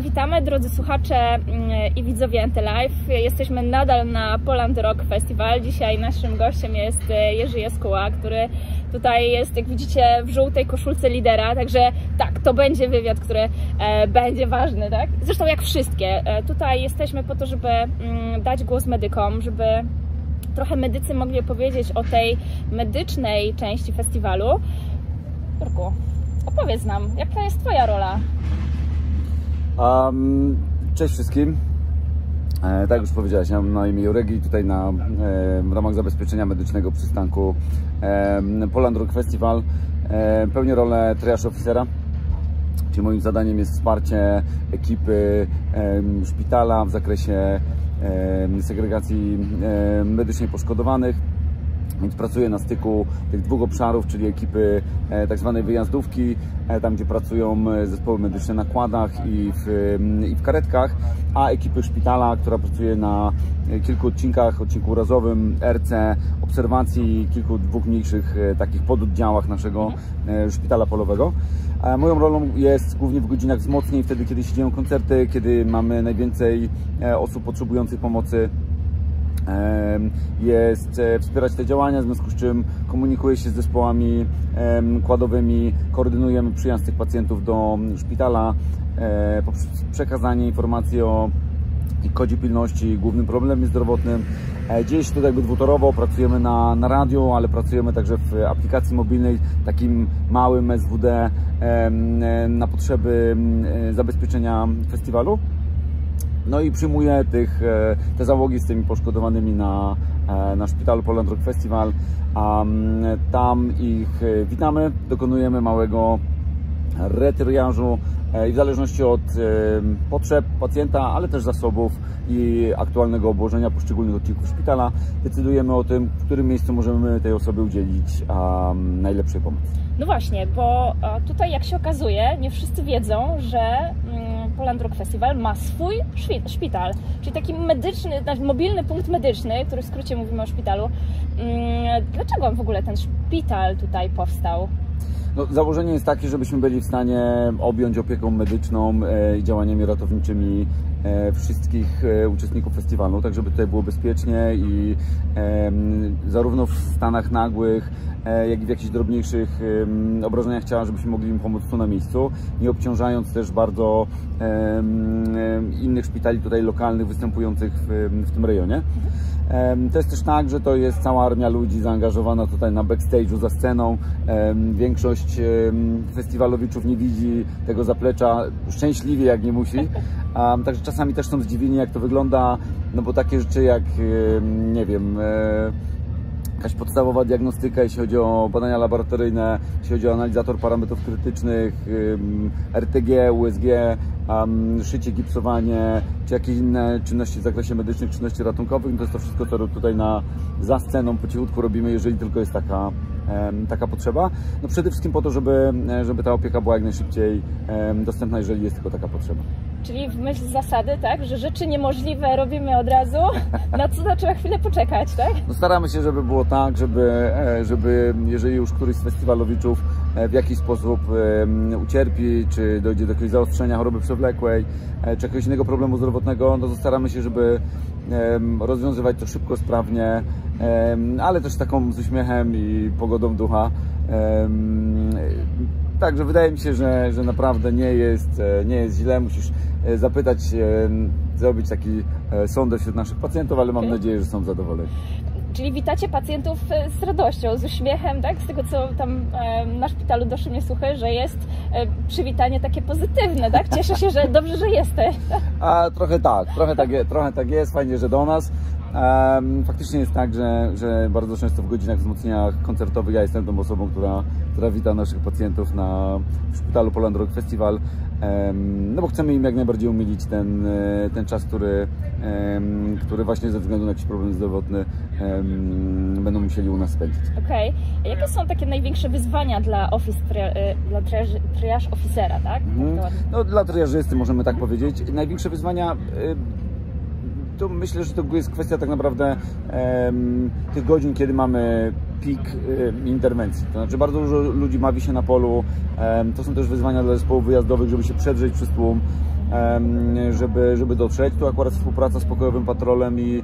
Witamy drodzy słuchacze i widzowie Antylife. Jesteśmy nadal na Poland Rock Festival. Dzisiaj naszym gościem jest Jerzy Jaskuła, który tutaj jest, jak widzicie, w żółtej koszulce lidera. Także tak, to będzie wywiad, który będzie ważny, tak? Zresztą jak wszystkie. Tutaj jesteśmy po to, żeby dać głos medykom, żeby trochę medycy mogli opowiedzieć o tej medycznej części festiwalu. Jurku, opowiedz nam, jaka jest Twoja rola? Cześć wszystkim. Tak jak już powiedziałeś, ja mam na imię Jurek i tutaj w ramach zabezpieczenia medycznego przystanku Poland Rock Festival pełnię rolę triage officera, czyli moim zadaniem jest wsparcie ekipy szpitala w zakresie segregacji medycznej poszkodowanych. Więc pracuję na styku tych dwóch obszarów, czyli ekipy tak zwanej wyjazdówki, tam gdzie pracują zespoły medyczne na kładach i w karetkach, a ekipy szpitala, która pracuje na kilku odcinkach, odcinku urazowym, RC, obserwacji, dwóch mniejszych takich pododdziałach naszego szpitala polowego. Moją rolą jest głównie w godzinach wzmocnień, wtedy kiedy się dzieją koncerty, kiedy mamy najwięcej osób potrzebujących pomocy, jest wspierać te działania, w związku z czym komunikuję się z zespołami kładowymi, koordynujemy przyjazd tych pacjentów do szpitala poprzez przekazanie informacji o ich kodzie pilności, głównym problemie zdrowotnym. Dzieje się to jakby dwutorowo, pracujemy na radio, ale pracujemy także w aplikacji mobilnej, takim małym SWD na potrzeby zabezpieczenia festiwalu. No i przyjmuję te załogi z tymi poszkodowanymi na szpitalu Poland Rock Festival, a tam ich witamy, dokonujemy małego retriażu i w zależności od potrzeb pacjenta, ale też zasobów i aktualnego obłożenia poszczególnych odcinków szpitala decydujemy o tym, w którym miejscu możemy tej osobie udzielić najlepszej pomocy. No właśnie, bo tutaj jak się okazuje, nie wszyscy wiedzą, że Poland Rock Festival ma swój szpital, czyli taki medyczny, mobilny punkt medyczny, który w skrócie mówimy o szpitalu. Dlaczego w ogóle ten szpital tutaj powstał? No, założenie jest takie, żebyśmy byli w stanie objąć opieką medyczną i działaniami ratowniczymi wszystkich uczestników festiwalu, tak żeby tutaj było bezpiecznie i zarówno w stanach nagłych, jak i w jakichś drobniejszych obrażeniach ciała, żebyśmy mogli im pomóc tu na miejscu, nie obciążając też bardzo innych szpitali tutaj lokalnych występujących w tym rejonie. To jest też tak, że to jest cała armia ludzi zaangażowana tutaj na backstage'u, za sceną. Większość festiwalowiczów nie widzi tego zaplecza szczęśliwie, jak nie musi. Także czasami też są zdziwieni, jak to wygląda, no bo takie rzeczy jak, nie wiem, jakaś podstawowa diagnostyka, jeśli chodzi o badania laboratoryjne, jeśli chodzi o analizator parametrów krytycznych, RTG, USG, szycie, gipsowanie, czy jakieś inne czynności w zakresie medycznych, czynności ratunkowych, to jest to wszystko, co tutaj za sceną po cichutku robimy, jeżeli tylko jest taka potrzeba. No przede wszystkim po to, żeby ta opieka była jak najszybciej dostępna, jeżeli jest tylko taka potrzeba. Czyli w myśl zasady, tak, że rzeczy niemożliwe robimy od razu, na cuda trzeba chwilę poczekać, tak? No staramy się, żeby było tak, żeby jeżeli już któryś z festiwalowiczów w jakiś sposób ucierpi, czy dojdzie do jakiegoś zaostrzenia choroby przewlekłej, czy jakiegoś innego problemu zdrowotnego, no to staramy się, żeby rozwiązywać to szybko, sprawnie, ale też taką z uśmiechem i pogodą ducha. Także wydaje mi się, że naprawdę nie jest źle. Musisz zapytać, zrobić taki sondę wśród naszych pacjentów, ale mam nadzieję, że są zadowoleni. Czyli witacie pacjentów z radością, z uśmiechem, tak? Z tego, co tam na szpitalu doszły mnie słuchy, że jest przywitanie takie pozytywne, tak? Cieszę się, że dobrze, że jesteś. Trochę tak jest, fajnie, że do nas. Faktycznie jest tak, że bardzo często w godzinach wzmocnieniach koncertowych ja jestem tą osobą, która wita naszych pacjentów w szpitalu Poland Rock Festival, no bo chcemy im jak najbardziej umilić ten czas, który właśnie ze względu na jakiś problem zdrowotny będą musieli u nas spędzić. Okej. Jakie są takie największe wyzwania dla triage officera, tak? No, dla triażysty możemy tak powiedzieć. Największe wyzwania to myślę, że to jest kwestia tak naprawdę tych godzin, kiedy mamy pik interwencji. To znaczy bardzo dużo ludzi bawi się na polu. To są też wyzwania dla zespołów wyjazdowych, żeby się przedrzeć przez tłum. żeby dotrzeć. Tu akurat współpraca z Pokojowym Patrolem i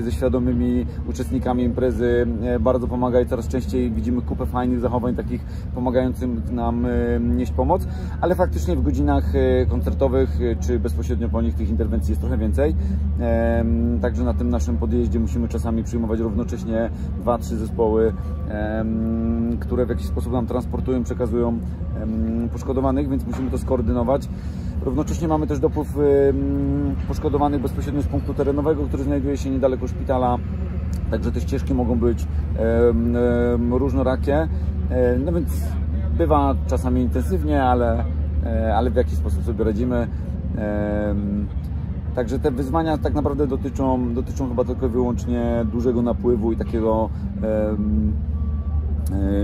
ze świadomymi uczestnikami imprezy bardzo pomaga i coraz częściej widzimy kupę fajnych zachowań takich pomagających nam nieść pomoc, ale faktycznie w godzinach koncertowych czy bezpośrednio po nich tych interwencji jest trochę więcej. Także na tym naszym podjeździe musimy czasami przyjmować równocześnie 2-3 zespoły, które w jakiś sposób nam transportują, przekazują poszkodowanych, więc musimy to skoordynować. Równocześnie mamy też dopływ poszkodowanych bezpośrednio z punktu terenowego, który znajduje się niedaleko szpitala, także te ścieżki mogą być różnorakie, no więc bywa czasami intensywnie, ale w jakiś sposób sobie radzimy. Także te wyzwania tak naprawdę dotyczą chyba tylko i wyłącznie dużego napływu i takiego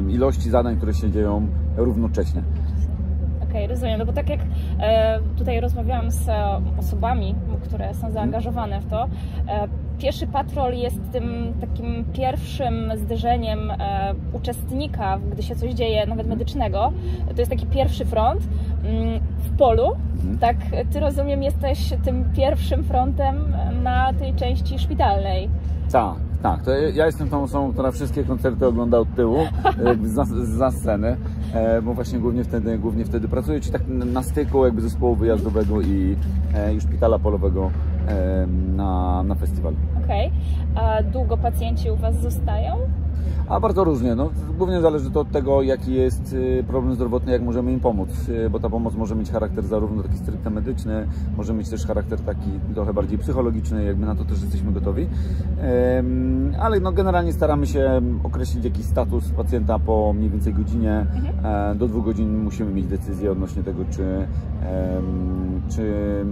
ilości zadań, które się dzieją równocześnie. Okej, rozumiem, no bo tak jak tutaj rozmawiałam z osobami, które są zaangażowane w to, pieszy patrol jest tym takim pierwszym zderzeniem uczestnika, gdy się coś dzieje, nawet medycznego. To jest taki pierwszy front w polu. Tak, ty rozumiem, jesteś tym pierwszym frontem na tej części szpitalnej. Tak, to ja jestem tą osobą, która wszystkie koncerty ogląda od tyłu, za sceny, bo właśnie głównie wtedy pracuję, czyli tak na styku jakby zespołu wyjazdowego i szpitala polowego na festiwalu. Okej. A długo pacjenci u Was zostają? A bardzo różnie, no, głównie zależy to od tego, jaki jest problem zdrowotny, jak możemy im pomóc, bo ta pomoc może mieć charakter zarówno taki stricte medyczny, może mieć też charakter taki trochę bardziej psychologiczny, jakby na to też jesteśmy gotowi, ale no, generalnie staramy się określić jakiś status pacjenta po mniej więcej godzinie, do 2 godzin musimy mieć decyzję odnośnie tego, czy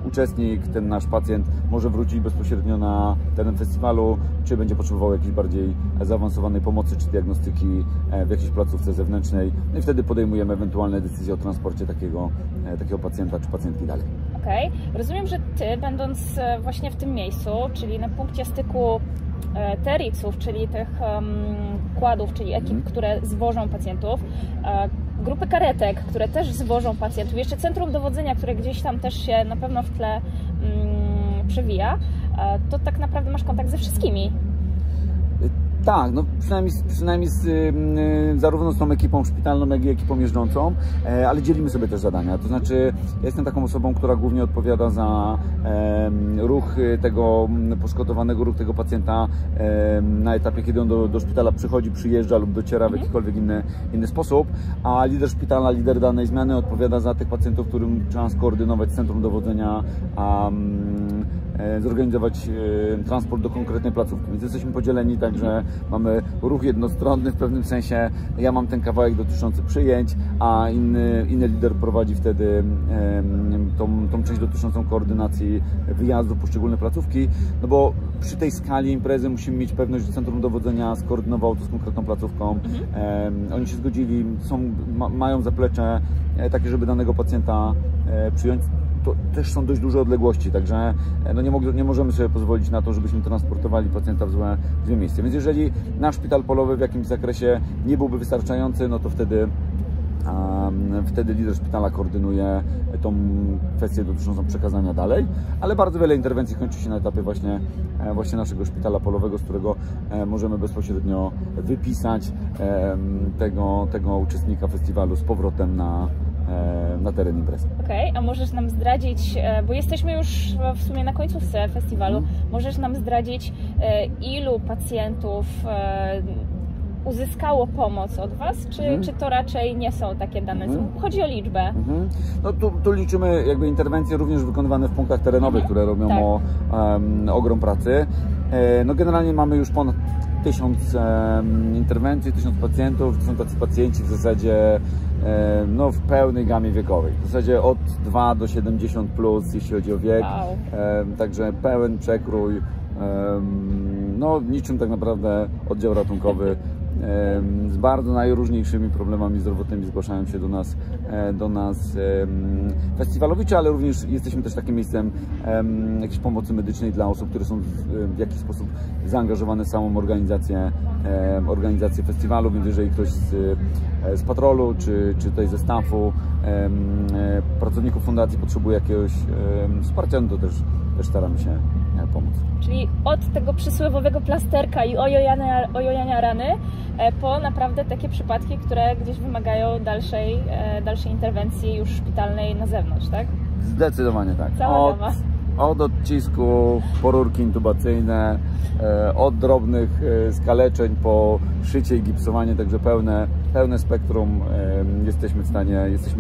uczestnik, ten nasz pacjent może wrócić bezpośrednio na teren festiwalu, czy będzie potrzebował jakiejś bardziej zaawansowanej pomocy, czy diagnostyki w jakiejś placówce zewnętrznej. No i wtedy podejmujemy ewentualne decyzje o transporcie takiego pacjenta czy pacjentki dalej. Okej. Rozumiem, że Ty, będąc właśnie w tym miejscu, czyli na punkcie styku TRX-ów, czyli tych kładów, czyli ekip, które zwożą pacjentów, grupy karetek, które też zwożą pacjentów, jeszcze centrum dowodzenia, które gdzieś tam też się na pewno w tle przewija, to tak naprawdę masz kontakt ze wszystkimi. Tak, no przynajmniej zarówno z tą ekipą szpitalną, jak i ekipą jeżdżącą, ale dzielimy sobie też zadania. To znaczy, ja jestem taką osobą, która głównie odpowiada za ruch tego poszkodowanego, ruch tego pacjenta na etapie, kiedy on do szpitala przychodzi, przyjeżdża lub dociera w jakikolwiek inny sposób, a lider szpitala, lider danej zmiany odpowiada za tych pacjentów, którym trzeba skoordynować z centrum dowodzenia, zorganizować transport do konkretnej placówki. Więc jesteśmy podzieleni, także mamy ruch jednostronny w pewnym sensie. Ja mam ten kawałek dotyczący przyjęć, a inny lider prowadzi wtedy tą część dotyczącą koordynacji wyjazdu poszczególne placówki, no bo przy tej skali imprezy musimy mieć pewność, że centrum dowodzenia skoordynowało to z konkretną placówką. Oni się zgodzili, mają zaplecze takie, żeby danego pacjenta przyjąć. To też są dość duże odległości, także no nie możemy sobie pozwolić na to, żebyśmy transportowali pacjenta w złe miejsce. Więc jeżeli nasz szpital polowy w jakimś zakresie nie byłby wystarczający, no to wtedy lider szpitala koordynuje tą kwestię dotyczącą przekazania dalej, ale bardzo wiele interwencji kończy się na etapie właśnie naszego szpitala polowego, z którego możemy bezpośrednio wypisać tego uczestnika festiwalu z powrotem na teren imprezy. Okej, a możesz nam zdradzić, bo jesteśmy już w sumie na końcówce festiwalu, możesz nam zdradzić, ilu pacjentów uzyskało pomoc od Was, czy to raczej nie są takie dane? Chodzi o liczbę. No tu liczymy jakby interwencje również wykonywane w punktach terenowych, które robią ogrom pracy. No generalnie mamy już ponad 1000 interwencji, 1000 pacjentów. To są tacy pacjenci w zasadzie no, w pełnej gamie wiekowej. W zasadzie od 2 do 70 plus, jeśli chodzi o wiek. Wow. Także pełen przekrój. No niczym tak naprawdę oddział ratunkowy. Z bardzo najróżniejszymi problemami zdrowotnymi zgłaszają się do nas festiwalowicze, ale również jesteśmy też takim miejscem jakiejś pomocy medycznej dla osób, które są w jakiś sposób zaangażowane w samą organizację organizację festiwalu, więc jeżeli ktoś z patrolu, czy tutaj ze staffu, pracowników fundacji potrzebuje jakiegoś wsparcia, no to też staramy się pomóc. Czyli od tego przysłowiowego plasterka i ojojania rany, po naprawdę takie przypadki, które gdzieś wymagają dalszej interwencji już szpitalnej na zewnątrz, tak? Zdecydowanie tak. Cała gama. Od odcisku po rurki intubacyjne, od drobnych skaleczeń po szycie i gipsowanie, także pełne spektrum jesteśmy w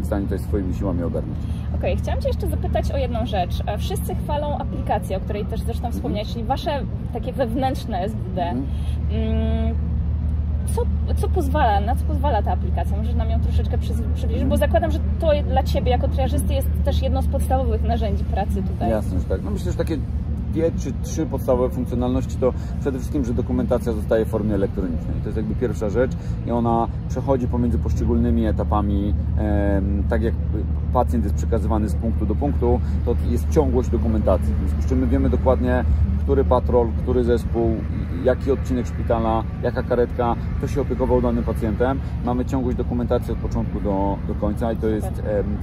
stanie tutaj swoimi siłami ogarnąć. Okej, chciałam Cię jeszcze zapytać o jedną rzecz. Wszyscy chwalą aplikację, o której też zresztą wspomniałeś, czyli Wasze takie wewnętrzne SWD. Na co pozwala ta aplikacja? Możesz nam ją troszeczkę przybliżyć, bo zakładam, że to dla Ciebie jako triażysty jest też jedno z podstawowych narzędzi pracy tutaj. Jasne, że tak. No myślę, że takie 2 czy 3 podstawowe funkcjonalności to przede wszystkim, że dokumentacja zostaje w formie elektronicznej. To jest jakby pierwsza rzecz i ona przechodzi pomiędzy poszczególnymi etapami, tak jak pacjent jest przekazywany z punktu do punktu, to jest ciągłość dokumentacji. W związku z czym my wiemy dokładnie, który patrol, który zespół, jaki odcinek szpitala, jaka karetka, kto się opiekował danym pacjentem. Mamy ciągłość dokumentacji od początku do końca i to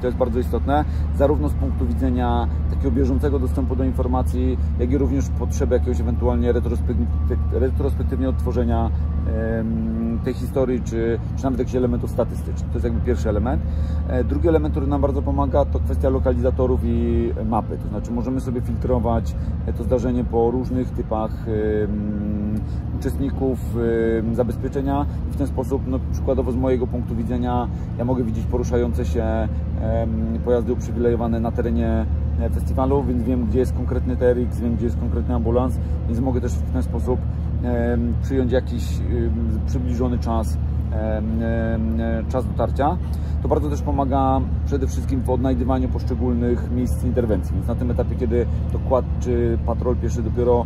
jest bardzo istotne, zarówno z punktu widzenia takiego bieżącego dostępu do informacji, jak i również potrzeby jakiegoś ewentualnie retrospektywnie odtworzenia tej historii, czy nawet jakichś elementów statystycznych. To jest jakby pierwszy element. Drugi element, który nam bardzo pomaga, to kwestia lokalizatorów i mapy. To znaczy możemy sobie filtrować to zdarzenie po różnych typach uczestników zabezpieczenia i w ten sposób, no, przykładowo z mojego punktu widzenia, ja mogę widzieć poruszające się pojazdy uprzywilejowane na terenie festiwalu, więc wiem, gdzie jest konkretny TRX, wiem, gdzie jest konkretny ambulans, więc mogę też w ten sposób przyjąć jakiś przybliżony czas dotarcia. To bardzo też pomaga przede wszystkim w odnajdywaniu poszczególnych miejsc interwencji. Więc na tym etapie, kiedy to quad czy patrol pieszy dopiero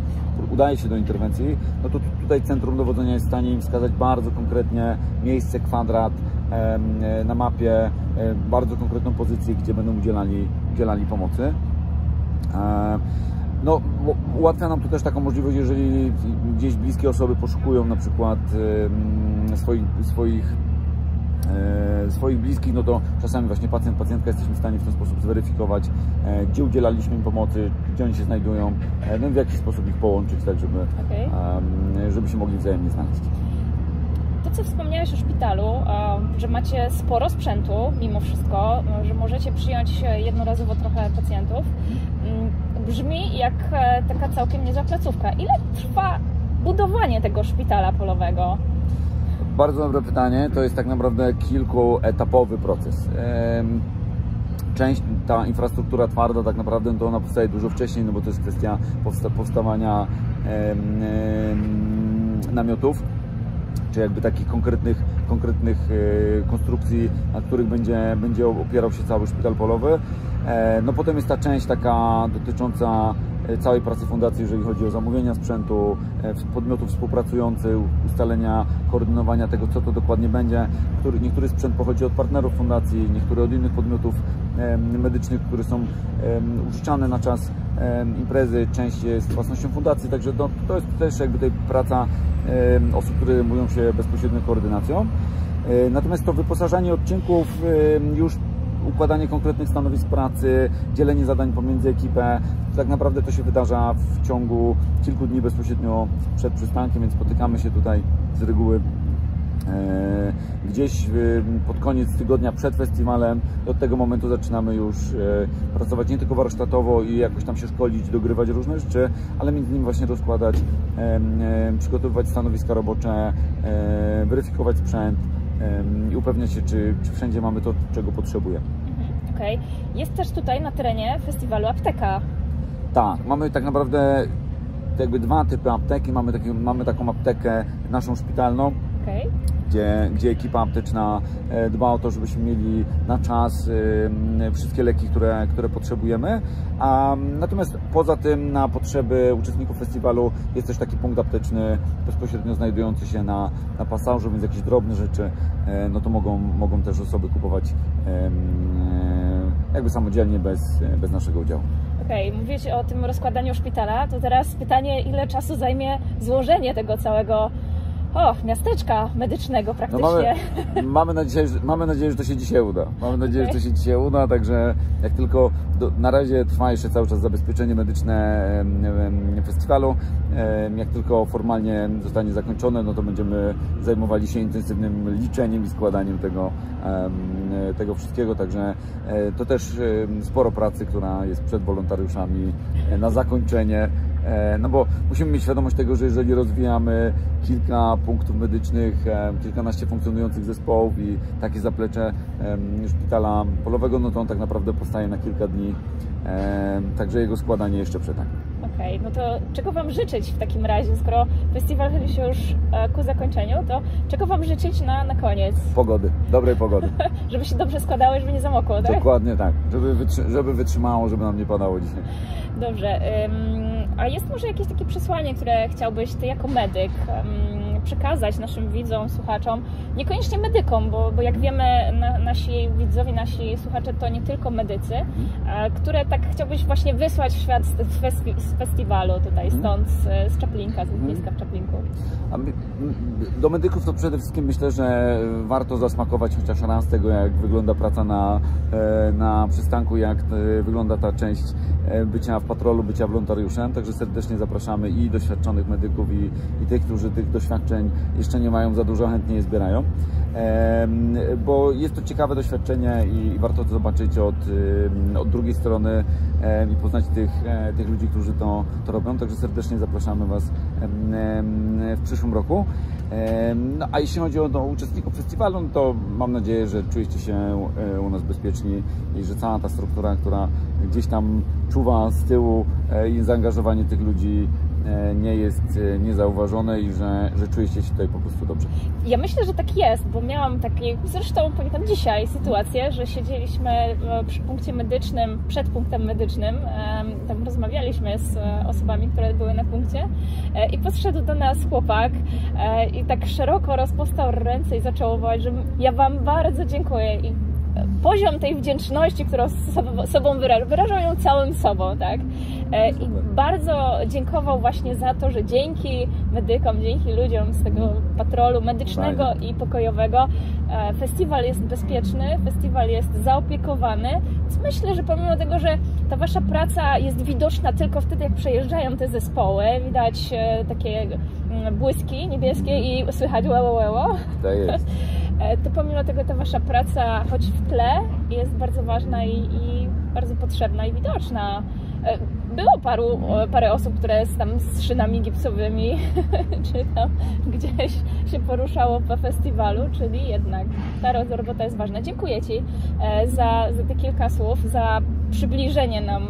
udaje się do interwencji, no to tutaj centrum dowodzenia jest w stanie im wskazać bardzo konkretnie miejsce, kwadrat na mapie, bardzo konkretną pozycję, gdzie będą udzielali pomocy. No, ułatwia nam to też taką możliwość, jeżeli gdzieś bliskie osoby poszukują na przykład swoich bliskich, no to czasami właśnie pacjentka jesteśmy w stanie w ten sposób zweryfikować, gdzie udzielaliśmy im pomocy, gdzie oni się znajdują, no i w jaki sposób ich połączyć, tak żeby się mogli wzajemnie znaleźć. To, co wspomniałeś o szpitalu, że macie sporo sprzętu mimo wszystko, że możecie przyjąć jednorazowo trochę pacjentów, brzmi jak taka całkiem niezła placówka. Ile trwa budowanie tego szpitala polowego? Bardzo dobre pytanie. To jest tak naprawdę kilkuetapowy proces. Ta infrastruktura twarda tak naprawdę to ona powstaje dużo wcześniej, no bo to jest kwestia powstawania namiotów, czy jakby takich konkretnych konstrukcji, na których będzie opierał się cały szpital polowy. No potem jest ta część taka dotycząca całej pracy fundacji, jeżeli chodzi o zamówienia sprzętu, podmiotów współpracujących, ustalenia, koordynowania tego, co to dokładnie będzie. Niektóry sprzęt pochodzi od partnerów fundacji, niektóry od innych podmiotów medycznych, które są użyczane na czas imprezy, część jest własnością fundacji, także to jest też jakby tutaj praca osób, które zajmują się bezpośrednią koordynacją. Natomiast to wyposażanie odcinków, już układanie konkretnych stanowisk pracy, dzielenie zadań pomiędzy ekipę, tak naprawdę to się wydarza w ciągu kilku dni bezpośrednio przed przystankiem, więc spotykamy się tutaj z reguły gdzieś pod koniec tygodnia przed festiwalem i od tego momentu zaczynamy już pracować nie tylko warsztatowo i jakoś tam się szkolić, dogrywać różne rzeczy, ale między innymi właśnie rozkładać, przygotowywać stanowiska robocze, weryfikować sprzęt i upewniać się, czy wszędzie mamy to, czego potrzebujemy. Okej. Jest też tutaj na terenie festiwalu apteka. Tak, mamy tak naprawdę jakby 2 typy apteki. Mamy taką aptekę naszą szpitalną, gdzie ekipa apteczna dba o to, żebyśmy mieli na czas wszystkie leki, które potrzebujemy. Natomiast poza tym na potrzeby uczestników festiwalu jest też taki punkt apteczny bezpośrednio znajdujący się na pasażu, więc jakieś drobne rzeczy no to mogą też osoby kupować jakby samodzielnie, bez naszego udziału. Okej, mówiłeś o tym rozkładaniu szpitala, to teraz pytanie, ile czasu zajmie złożenie tego całego miasteczka medycznego praktycznie. No mamy nadzieję, że to się dzisiaj uda. Mamy nadzieję, że to się dzisiaj uda, także jak tylko na razie trwa jeszcze cały czas zabezpieczenie medyczne festiwalu. Jak tylko formalnie zostanie zakończone, no to będziemy zajmowali się intensywnym liczeniem i składaniem tego wszystkiego, także to też sporo pracy, która jest przed wolontariuszami na zakończenie. No bo musimy mieć świadomość tego, że jeżeli rozwijamy kilka punktów medycznych, kilkanaście funkcjonujących zespołów i takie zaplecze szpitala polowego, no to on tak naprawdę powstaje na kilka dni, także jego składanie jeszcze przed nami. Okej, no to czego Wam życzyć w takim razie, skoro festiwal chyli się już ku zakończeniu, to czego Wam życzyć na koniec? Pogody, dobrej pogody. Żeby się dobrze składało, żeby nie zamokło, tak? Dokładnie tak, żeby wytrzymało, żeby nam nie padało dzisiaj. Dobrze, a jest może jakieś takie przesłanie, które chciałbyś Ty jako medyk przekazać naszym widzom, słuchaczom, niekoniecznie medykom, bo jak wiemy, nasi widzowie, nasi słuchacze to nie tylko medycy, które tak chciałbyś właśnie wysłać w świat z festiwalu tutaj, stąd z Czaplinka, z lotniska w Czaplinku. Do medyków to przede wszystkim myślę, że warto zasmakować chociaż raz tego, jak wygląda praca na przystanku, jak wygląda ta część bycia w patrolu, bycia wolontariuszem, także serdecznie zapraszamy i doświadczonych medyków i tych, którzy tych doświadczeń jeszcze nie mają za dużo, chętnie je zbierają, bo jest to ciekawe doświadczenie i warto to zobaczyć od drugiej strony i poznać tych ludzi, którzy to robią, także serdecznie zapraszamy Was w przyszłym roku. No, a jeśli chodzi o uczestników festiwalu, no to mam nadzieję, że czujecie się u nas bezpieczni i że cała ta struktura, która gdzieś tam czuwa z tyłu i zaangażowanie tych ludzi nie jest niezauważone i że czujecie się tutaj po prostu dobrze. Ja myślę, że tak jest, bo miałam takie, zresztą pamiętam dzisiaj sytuację, że siedzieliśmy przy punkcie medycznym, przed punktem medycznym, tam rozmawialiśmy z osobami, które były na punkcie i podszedł do nas chłopak i tak szeroko rozpostał ręce i zaczął że ja Wam bardzo dziękuję i poziom tej wdzięczności, którą sobą wyrażał ją całym sobą, tak? I bardzo dziękował właśnie za to, że dzięki medykom, dzięki ludziom z tego patrolu medycznego i pokojowego festiwal jest bezpieczny, festiwal jest zaopiekowany, więc myślę, że pomimo tego, że ta Wasza praca jest widoczna tylko wtedy, jak przejeżdżają te zespoły, widać takie błyski niebieskie i słychać łeło. To jest. To pomimo tego ta Wasza praca, choć w tle, jest bardzo ważna i bardzo potrzebna i widoczna. Było parę osób, które tam z szynami gipsowymi czy tam gdzieś się poruszało po festiwalu, czyli jednak ta robota jest ważna. Dziękuję Ci za te kilka słów, za przybliżenie nam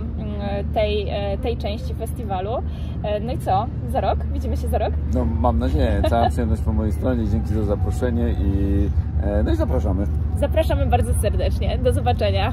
tej części festiwalu. No i co? Za rok? Widzimy się za rok? No mam nadzieję. Cała przyjemność po mojej stronie. Dzięki za zaproszenie no i zapraszamy. Zapraszamy bardzo serdecznie. Do zobaczenia.